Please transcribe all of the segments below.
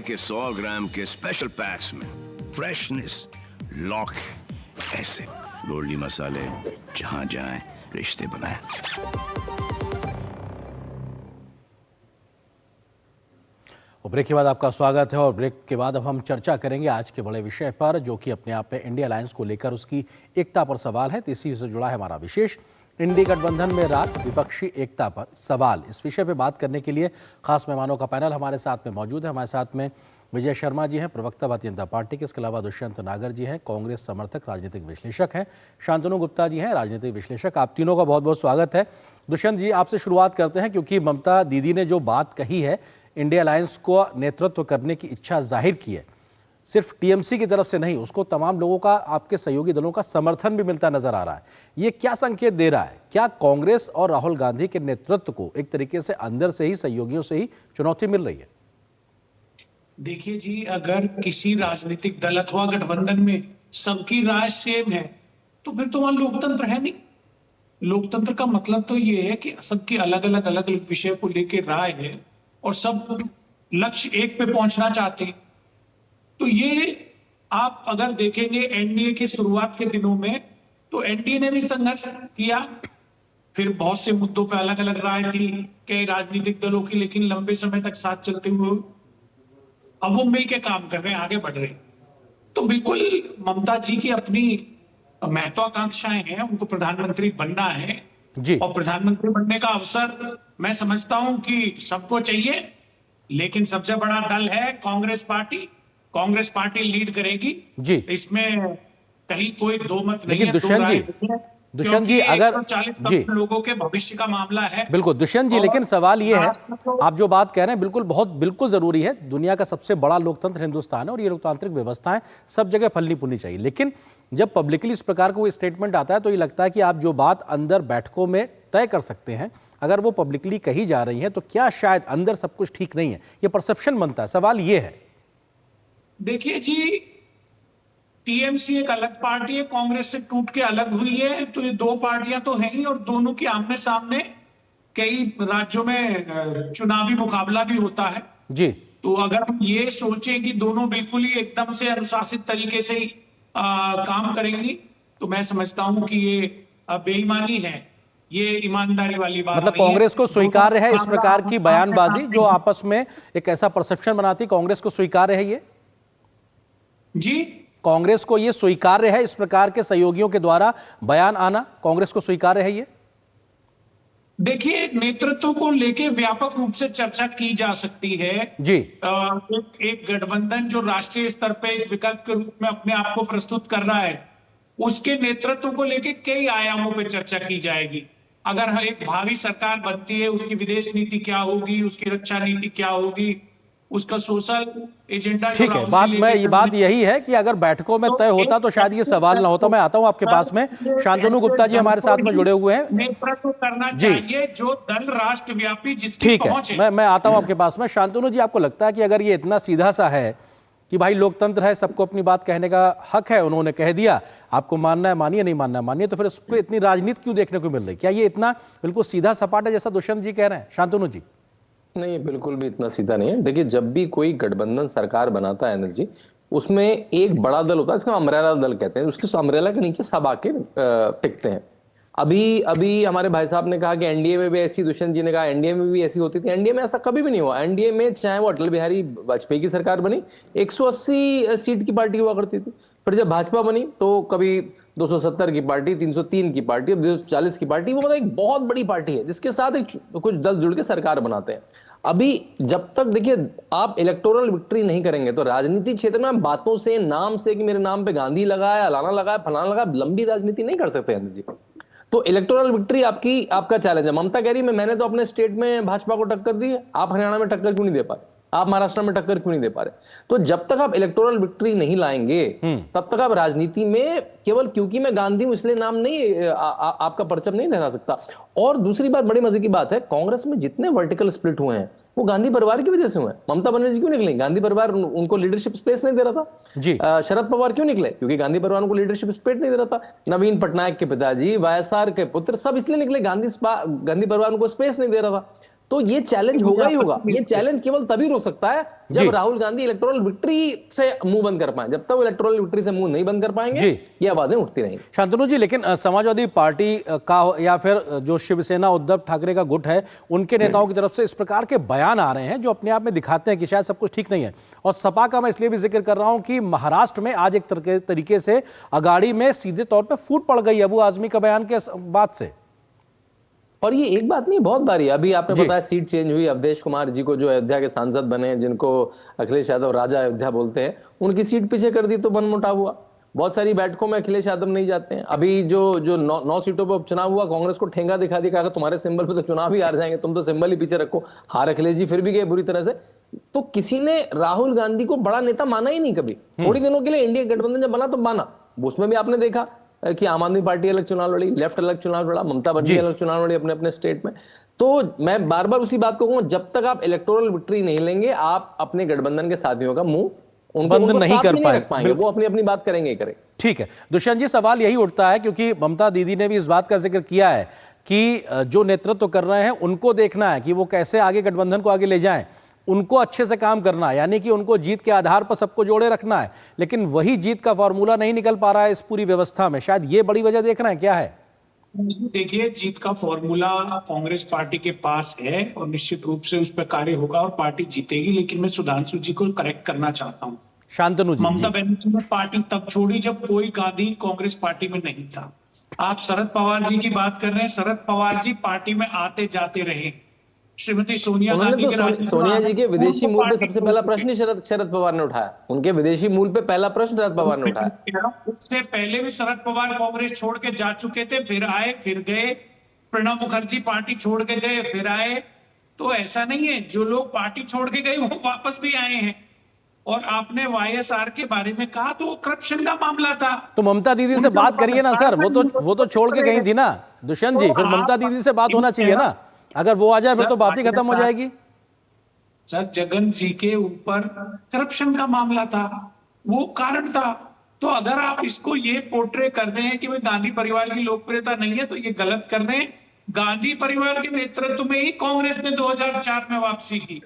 के 100 ग्राम के special PACS में फ्रेशनेस लॉक है। ऐसे गोल्डी मसाले जहां जाएं रिश्ते बनाएं। ब्रेक के बाद आपका स्वागत है और ब्रेक के बाद अब हम चर्चा करेंगे आज के बड़े विषय पर, जो कि अपने आप में इंडिया अलायंस को लेकर उसकी एकता पर सवाल है। तो इसी से जुड़ा है हमारा विशेष इंडी गठबंधन में रात विपक्षी एकता पर सवाल। इस विषय पे बात करने के लिए खास मेहमानों का पैनल हमारे साथ में मौजूद है। हमारे साथ में विजय शर्मा जी हैं, प्रवक्ता भारतीय जनता पार्टी के। इसके अलावा दुष्यंत नागर जी हैं, कांग्रेस समर्थक राजनीतिक विश्लेषक हैं। शांतनु गुप्ता जी हैं, राजनीतिक विश्लेषक। आप तीनों का बहुत बहुत स्वागत है। दुष्यंत जी, आपसे शुरुआत करते हैं, क्योंकि ममता दीदी ने जो बात कही है, इंडिया अलायंस को नेतृत्व करने की इच्छा जाहिर की है, सिर्फ टीएमसी की तरफ से नहीं, उसको तमाम लोगों का, आपके सहयोगी दलों का समर्थन भी मिलता नजर आ रहा है। ये क्या संकेत दे रहा है? क्या कांग्रेस और राहुल गांधी के नेतृत्व को एक तरीके से अंदर से ही, सहयोगियों से ही चुनौती मिल रही है? देखिए जी, अगर किसी राजनीतिक दल अथवा गठबंधन में सबकी राय सेम है तो फिर तो वहां लोकतंत्र है नहीं। लोकतंत्र का मतलब तो ये है कि सबकी अलग अलग विषय को लेकर राय है और सब लक्ष्य एक पे पहुंचना चाहते हैं। तो ये आप अगर देखेंगे एनडीए के शुरुआत के दिनों में, तो एनडीए ने भी संघर्ष किया, फिर बहुत से मुद्दों पे अलग अलग राय थी कई राजनीतिक दलों की, लेकिन लंबे समय तक साथ चलते हुए अब वो मिलकर काम कर रहे हैं, आगे बढ़ रहे हैं। तो बिल्कुल ममता जी की अपनी महत्वाकांक्षाएं हैं, उनको प्रधानमंत्री बनना है जी। और प्रधानमंत्री बनने का अवसर मैं समझता हूं कि सबको चाहिए, लेकिन सबसे बड़ा दल है Congress party. Congress party lead करेगी जी, इसमें कहीं कोई दो मत नहीं है। लेकिन दुष्यंत जी अगर 140 करोड़ लोगों के भविष्य का मामला है। बिल्कुल दुष्यंत जी, लेकिन सवाल ये है, आप जो बात कह रहे हैं बिल्कुल जरूरी है। दुनिया का सबसे बड़ा लोकतंत्र हिंदुस्तान है और ये लोकतांत्रिक व्यवस्थाएं सब जगह फलनी फूलनी चाहिए। लेकिन जब पब्लिकली इस प्रकार का कोई स्टेटमेंट आता है तो ये लगता है कि आप जो बात अंदर बैठकों में तय कर सकते हैं, अगर वो पब्लिकली कही जा रही है तो क्या शायद अंदर सब कुछ ठीक नहीं है? ये परसेप्शन बनता है। सवाल ये है, देखिए जी, टीएमसी एक अलग पार्टी है, कांग्रेस से टूट के अलग हुई है, तो ये दो पार्टियां तो हैं ही और दोनों के आमने सामने कई राज्यों में चुनावी मुकाबला भी होता है जी। तो अगर हम ये सोचें कि दोनों बिल्कुल ही एकदम से अनुशासित तरीके से ही काम करेंगी, तो मैं समझता हूं कि ये बेईमानी है, ये ईमानदारी वाली बात मतलब नहीं है। कांग्रेस को स्वीकार्य है इस प्रकार की बयानबाजी जो आपस में एक ऐसा परसेप्शन बनाती? कांग्रेस को स्वीकार्य है ये? जी, कांग्रेस को ये स्वीकार्य है इस प्रकार के सहयोगियों के द्वारा बयान आना? कांग्रेस को स्वीकार्य है ये? देखिए, नेतृत्व को लेके व्यापक रूप से चर्चा की जा सकती है जी। एक गठबंधन जो राष्ट्रीय स्तर पे एक विकल्प के रूप में अपने आप को प्रस्तुत कर रहा है, उसके नेतृत्व को लेके कई आयामों पे चर्चा की जाएगी। अगर एक भावी सरकार बनती है, उसकी विदेश नीति क्या होगी, उसकी रक्षा नीति क्या होगी, उसका सोशल एजेंडा। ठीक है, बात यही है कि अगर बैठकों में तय होता तो शायद ये सवाल ना होता। मैं आता हूं आपके पास में। शांतनु गुप्ता जी हमारे साथ में जुड़े हुए हैं। नेतृत्व करना चाहिए जो दल राष्ट्रव्यापी जिसकी पहुंच है। मैं आता हूं आपके पास में। शांतनु जी, आपको लगता है कि अगर ये इतना सीधा सा है कि भाई लोकतंत्र है, सबको अपनी बात कहने का हक है, उन्होंने कह दिया, आपको मानना है मानिए, नहीं मानना है मानिए, तो फिर उसको इतनी राजनीति क्यों देखने को मिल रही? क्या ये इतना बिल्कुल सीधा सपाट है जैसा दुष्यंत जी कह रहे हैं? शांतनु जी। नहीं, बिल्कुल भी इतना सीधा नहीं है। देखिए, जब भी कोई गठबंधन सरकार बनाता है एनर्जी, उसमें एक बड़ा दल होता है, इसका अम्ब्रेला दल कहते हैं, उसके अम्ब्रेला के नीचे सब आके टिकते हैं। अभी हमारे भाई साहब ने कहा कि एनडीए में भी ऐसी, दुष्यंत जी ने कहा एनडीए में भी ऐसी होती थी। एनडीए में ऐसा कभी भी नहीं हुआ। एनडीए में चाहे वो अटल बिहारी वाजपेयी की सरकार बनी, 180 सीट की पार्टी हुआ करती थी। फिर जब भाजपा बनी तो कभी 270 की पार्टी, 303 की पार्टी, 240 की पार्टी। वो मतलब एक बहुत बड़ी पार्टी है जिसके साथ कुछ दल जुड़ के सरकार बनाते हैं। अभी जब तक देखिए आप इलेक्टोरल विक्ट्री नहीं करेंगे तो राजनीति क्षेत्र में बातों से, नाम से कि मेरे नाम पे गांधी लगा है, अलाना लगा है, फलाना लगा, लंबी राजनीति नहीं कर सकते जी। तो इलेक्टोरल विक्ट्री आपका चैलेंज है। ममता कह रही मैंने तो अपने स्टेट में भाजपा को टक्कर दी है, आप हरियाणा में टक्कर क्यों नहीं दे पा रहे, आप महाराष्ट्र में टक्कर क्यों नहीं दे पा रहे? तो जब तक आप इलेक्टोरल विक्ट्री नहीं लाएंगे तब तक आप राजनीति में केवल क्योंकि मैं गांधी हूं इसलिए नाम नहीं आपका परचम नहीं लहरा सकता। और दूसरी बात, बड़ी मजे की बात है, कांग्रेस में जितने वर्टिकल स्प्लिट हुए हैं वो गांधी परिवार की वजह से हुए। ममता बनर्जी क्यों निकली? गांधी परिवार उनको लीडरशिप स्पेस नहीं दे रहा था जी। शरद पवार क्यों निकले? क्योंकि गांधी परिवार उनको लीडरशिप स्पेस नहीं दे रहा था। नवीन पटनायक के पिताजी, वाईएसआर के पुत्र, सब इसलिए निकले, गांधी परिवार उनको स्पेस नहीं दे रहा था। तो ये चैलेंज होगा ही होगा। ये चैलेंज केवल तभी रोक सकता है जब राहुल गांधी इलेक्टोरल विक्ट्री से मुंह बंद कर पाए। जब तक वो इलेक्टोरल विक्ट्री से मुंह नहीं बंद कर पाएंगे ये आवाजें उठती रहेंगी। शांतनु जी, लेकिन समाजवादी पार्टी का या फिर जो शिवसेना उद्धव ठाकरे का गुट है, उनके नेताओं की तरफ से इस प्रकार के बयान आ रहे हैं जो अपने आप में दिखाते हैं कि शायद सब कुछ ठीक नहीं है। और सपा का मैं इसलिए भी जिक्र कर रहा हूं कि महाराष्ट्र में आज एक तरीके से अगाड़ी में सीधे तौर पर फूट पड़ गई अबू आजमी का बयान के बाद से। और ये एक बात नहीं, बहुत बारी अभी आपने बताया सीट चेंज हुई। अवधेश कुमार जी को जो अयोध्या के सांसद बने, जिनको अखिलेश यादव राजा अयोध्या बोलते हैं, उनकी सीट पीछे कर दी तो मनमुटाव हुआ। बहुत सारी बैठकों में अखिलेश यादव नहीं जाते हैं। अभी जो 9 सीटों पर उपचुनाव हुआ, कांग्रेस को ठेंगा दिखा दिया, कहा तुम्हारे सिंबल पे तो चुनाव ही हार जाएंगे, तुम तो सिंबल ही पीछे रखो। हार अखिलेश जी फिर भी गए बुरी तरह से। तो किसी ने राहुल गांधी को बड़ा नेता माना ही नहीं कभी। थोड़ी दिनों के लिए इंडिया गठबंधन जब बना तो माना, उसमें भी आपने देखा कि आम आदमी पार्टी अलग चुनाव लड़ी, लेफ्ट अलग चुनाव लड़ा, ममता बनर्जी अलग चुनाव लड़ी अपने अपने स्टेट में। तो मैं बार बार उसी बात को कहूंगा, जब तक आप इलेक्टोरल विक्ट्री नहीं लेंगे, आप अपने गठबंधन के साथियों का मुंह बंद नहीं कर पाएंगे। वो अपनी अपनी बात करेंगे ही करें। ठीक है दुष्यंत जी, सवाल यही उठता है क्योंकि ममता दीदी ने भी इस बात का जिक्र किया है कि जो नेतृत्व कर रहे हैं उनको देखना है कि वो कैसे आगे गठबंधन को आगे ले जाएं, उनको अच्छे से काम करना है, यानी कि उनको जीत के आधार पर सबको जोड़े रखना है। लेकिन वही जीत का फॉर्मूला नहीं निकल पा रहा है इस पूरी व्यवस्था में। शायद ये बड़ी वजह देख रहे हैं, क्या है? देखिए, जीत का फॉर्मूला कांग्रेस पार्टी के पास है और निश्चित रूप से उस पर कार्य होगा और पार्टी जीतेगी। लेकिन मैं सुधांशु जी को करेक्ट करना चाहता हूँ। शांतनु जी, ममता बनर्जी ने पार्टी तब छोड़ी जब कोई गांधी कांग्रेस पार्टी में नहीं था। आप शरद पवार जी की बात कर रहे हैं, शरद पवार जी पार्टी में आते जाते रहे। श्रीमती सोनिया गांधी तो सोनिया जी के विदेशी मूल पे सबसे पहला प्रश्न शरद पवार ने उठाया। उनके विदेशी मूल पे पहला प्रश्न शरद पवार ने उठाया। उससे पहले भी शरद पवार कांग्रेस छोड़ के जा चुके थे, फिर आए फिर गए। प्रणब मुखर्जी पार्टी छोड़ के गए फिर आए। तो ऐसा नहीं है, जो लोग पार्टी छोड़ के गए वो वापस भी आए हैं। और आपने वाईएसआर के बारे में कहा तो करप्शन का मामला था। तो ममता दीदी से बात करिए ना सर, वो तो छोड़ के गई थी ना दुष्यंत जी, फिर ममता दीदी से बात होना चाहिए ना। अगर वो आ जाए फिर तो बात ही खत्म हो जाएगी। सर, जगन जी के ऊपर करप्शन का मामला था, वो कारण था। तो अगर आप इसको ये पोर्ट्रे कर रहे हैं कि भाई गांधी परिवार की लोकप्रियता नहीं है, तो ये गलत कर रहे हैं। गांधी परिवार के नेतृत्व में ही कांग्रेस ने 2004 में वापसी की।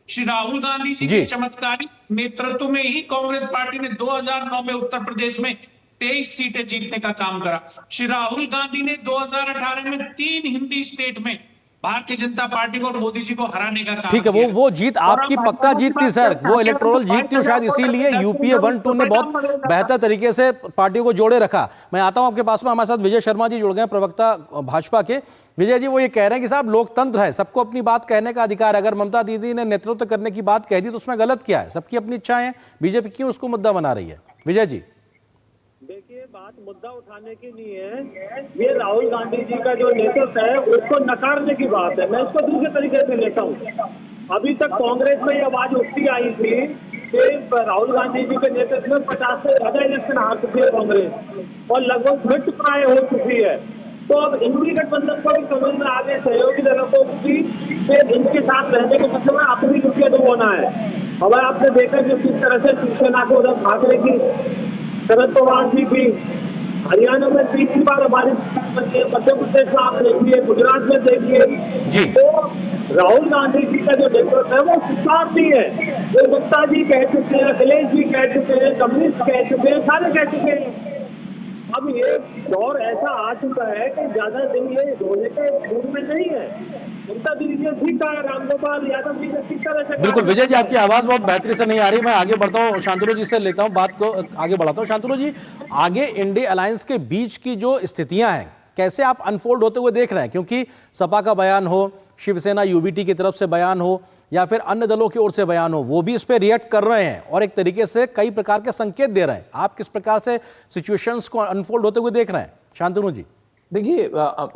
श्री राहुल गांधी जी के चमत्कारी नेतृत्व में ही कांग्रेस पार्टी ने 2009 में उत्तर प्रदेश में 23 सीटें जीतने का काम करा। श्री राहुल गांधी ने 2018 में 3 हिंदी स्टेट में भारतीय जनता पार्टी को और मोदी जी को हराने का काम। ठीक है, वो जीत आपकी पक्का जीत थी सर, वो इलेक्टोरल जीत थी, शायद इसीलिए यूपीए 1-2 ने बहुत बेहतर तरीके से पार्टियों को जोड़े रखा। मैं आता हूं आपके पास में, हमारे साथ विजय शर्मा जी जुड़ गए, प्रवक्ता भाजपा के। विजय जी, वो ये कह रहे हैं कि साहब लोकतंत्र है, सबको अपनी बात कहने का अधिकार है। अगर ममता दीदी ने नेतृत्व करने की बात कह दी तो उसमें गलत क्या है? सबकी अपनी इच्छाएं हैं, बीजेपी क्यों उसको मुद्दा बना रही है? विजय जी, देखिए, बात मुद्दा उठाने की नहीं है। ये राहुल गांधी जी का जो नेतृत्व है उसको नकारने की बात है। मैं इसको दूसरे तरीके से लेता हूँ। अभी तक कांग्रेस में ये आवाज उठती आई थी कि राहुल गांधी जी के नेतृत्व में 50 से ज्यादा इलेक्शन हार चुकी है कांग्रेस और लगभग मृत प्राय हो चुकी है। तो अब इंडी गठबंधन को भी समझ में आ गए, सहयोगी दलों को भी, इनके साथ रहने के मतलब में अपनी रुपये तो होना है। अब आपने देखा कि किस तरह से शिवसेना को उद्धव ठाकरे की, शरद पवार जी की हरियाणा में तीसरी बार हमारे मध्य प्रदेश में आप देखिए, गुजरात में देखिए। तो राहुल गांधी जी का जो नेतृत्व है वो स्वीकार नहीं है। जो गुप्ता जी कह चुके हैं, अखिलेश जी कह चुके हैं, कम्युनिस्ट कह चुके हैं, सारे कह चुके हैं। अब ये दौर ऐसा आ चुका है कि ज्यादा दिन ये होने के मूड में नहीं है। ममता दीदी ने ठीक कहा, रामगोपाल यादव जी ने ठीक तरह से। बिल्कुल विजय जी, आपकी आवाज बहुत बेहतरीन से नहीं आ रही। मैं आगे बढ़ता हूँ, शांतनु जी से लेता हूँ बात को, आगे बढ़ाता हूँ। शांतनु जी, आगे इंडिया अलायंस के बीच की जो स्थितियां हैं कैसे आप अनफोल्ड होते हुए देख रहे हैं? क्योंकि सपा का बयान हो, शिवसेना यूबीटी की तरफ से बयान हो या फिर अन्य दलों की ओर से बयान हो, वो भी इस पे रिएक्ट कर रहे हैं और एक तरीके से कई प्रकार के संकेत दे रहे हैं। आप किस प्रकार से सिचुएशंस को अनफोल्ड होते हुए देख रहे हैं शांतनु जी? देखिए,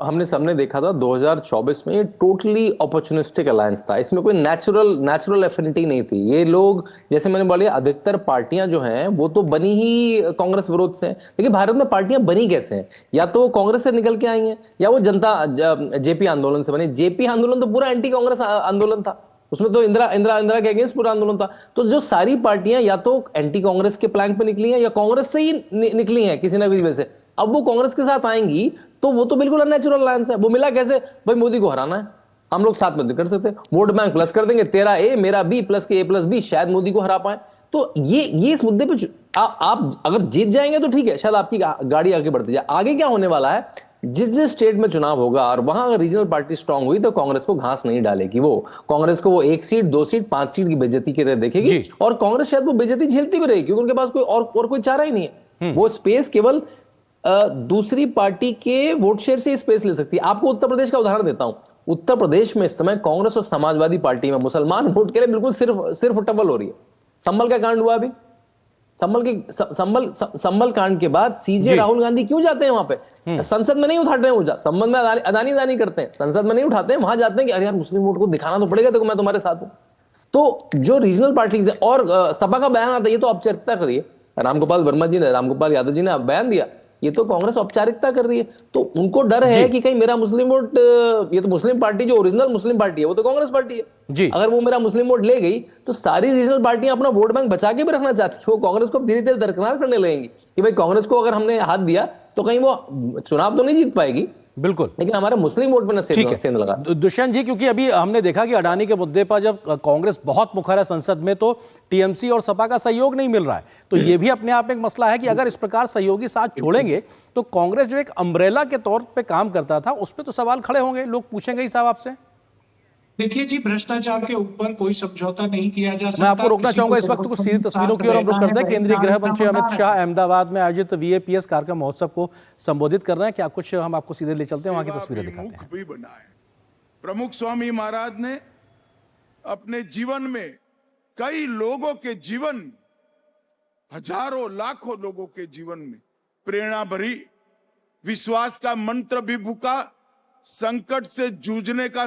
हमने सबने देखा था 2024 में ये टोटली अपॉर्चुनिस्टिक अलायंस था। इसमें कोई नेचुरल एफिनिटी नहीं थी। ये लोग, जैसे मैंने बोला, अधिकतर पार्टियां जो हैं वो तो बनी ही कांग्रेस विरोध से हैं। देखिए, भारत में पार्टियां बनी कैसे हैं? या तो कांग्रेस से निकल के आई हैं या वो जनता जेपी आंदोलन से बनी। जेपी आंदोलन तो पूरा एंटी कांग्रेस आंदोलन था, उसमें तो इंदिरा के अगेंस्ट पूरा आंदोलन था। तो जो सारी पार्टियां या तो एंटी कांग्रेस के प्लैंक पे निकली हैं या कांग्रेस से ही निकली हैं किसी ना किसी वजह से। अब वो कांग्रेस के साथ आएंगी तो वो तो बिल्कुल अननेचुरल अलायंस है। वो मिला कैसे? भाई मोदी को हराना है, हम लोग साथ में कर सकते हैं, वोट बैंक प्लस कर देंगे, तेरा ए मेरा बी प्लस के ए प्लस बी, शायद मोदी को हरा पाए। तो ये इस मुद्दे पे आप अगर जीत जाएंगे तो ठीक है, शायद आपकी गाड़ी आगे बढ़ती जाए। आगे क्या होने वाला है, जिस जिस स्टेट में चुनाव होगा और वहां अगर रीजनल पार्टी स्ट्रांग हुई तो कांग्रेस को घास नहीं डालेगी, वो कांग्रेस को वो 1 सीट 2 सीट 5 सीट की बेइज्जती की देखेगी, और कांग्रेस शायद वो बेइज्जती झेलती भी रहेगी, क्योंकि उनके पास और कोई चारा ही नहीं है। वो स्पेस केवल दूसरी पार्टी के वोट शेयर से स्पेस ले सकती है। आपको उत्तर प्रदेश का उदाहरण देता हूं। उत्तर प्रदेश में इस समय कांग्रेस और समाजवादी पार्टी में मुसलमान वोट के लिए बिल्कुल सिर्फ टबल हो रही है। संभल का कांड हुआ अभी, संभल कांड के बाद सीजे राहुल गांधी क्यों जाते हैं वहां पे? संसद में नहीं उठाते हैं ऊर्जा, संबंध में अदानी करते हैं, संसद में नहीं उठाते हैं, वहां जाते हैं कि अरे यार मुस्लिम वोट को दिखाना तो पड़ेगा, देखो मैं तुम्हारे साथ हूं। तो जो रीजनल पार्टीज है, और सपा का बयान आता है, ये तो औपचारिकता करिए, रामगोपाल यादव जी ने बयान दिया, ये तो कांग्रेस औपचारिकता कर रही है। तो उनको डर है कि कहीं मेरा मुस्लिम वोट, ये तो मुस्लिम पार्टी जो ओरिजिनल मुस्लिम पार्टी है वो तो कांग्रेस पार्टी है जी, अगर वो मेरा मुस्लिम वोट ले गई तो सारी रीजनल पार्टियां अपना वोट बैंक बचा के भी रखना चाहती है, वो कांग्रेस को धीरे धीरे दरकिनार करने लगेंगी कि भाई कांग्रेस को अगर हमने हाथ दिया तो कहीं वो चुनाव तो नहीं जीत पाएगी, बिल्कुल, लेकिन हमारे मुस्लिम वोट में सेंध लगा। दुष्यंत जी, क्योंकि अभी हमने देखा कि अडानी के मुद्दे पर जब कांग्रेस बहुत मुखर है संसद में, तो टीएमसी और सपा का सहयोग नहीं मिल रहा है, तो ये भी अपने आप में एक मसला है कि अगर इस प्रकार सहयोगी साथ छोड़ेंगे तो कांग्रेस जो एक अम्ब्रेला के तौर पे काम करता था उस पर तो सवाल खड़े होंगे, लोग पूछेंगे ही साहब आपसे। देखिए जी, भ्रष्टाचार के ऊपर कोई समझौता नहीं किया जा सकता। मैं आपको रोकना चाहूंगा इस वक्त कुछ सीधी तस्वीरों की ओर हम रुख करते हैं। केंद्रीय गृह मंत्री अमित शाह अहमदाबाद में आयोजित वीएपीएस कार्यक्रम महोत्सव को संबोधित कर रहे हैं। क्या कुछ हम आपको सीधे ले चलते हैं, वहां की तस्वीरें दिखाते हैं। भी बना है। प्रमुख स्वामी महाराज ने अपने जीवन में कई लोगों के जीवन, हजारों लाखों लोगों के जीवन में प्रेरणा भरी, विश्वास का मंत्र भी फूका, संकट से जूझने का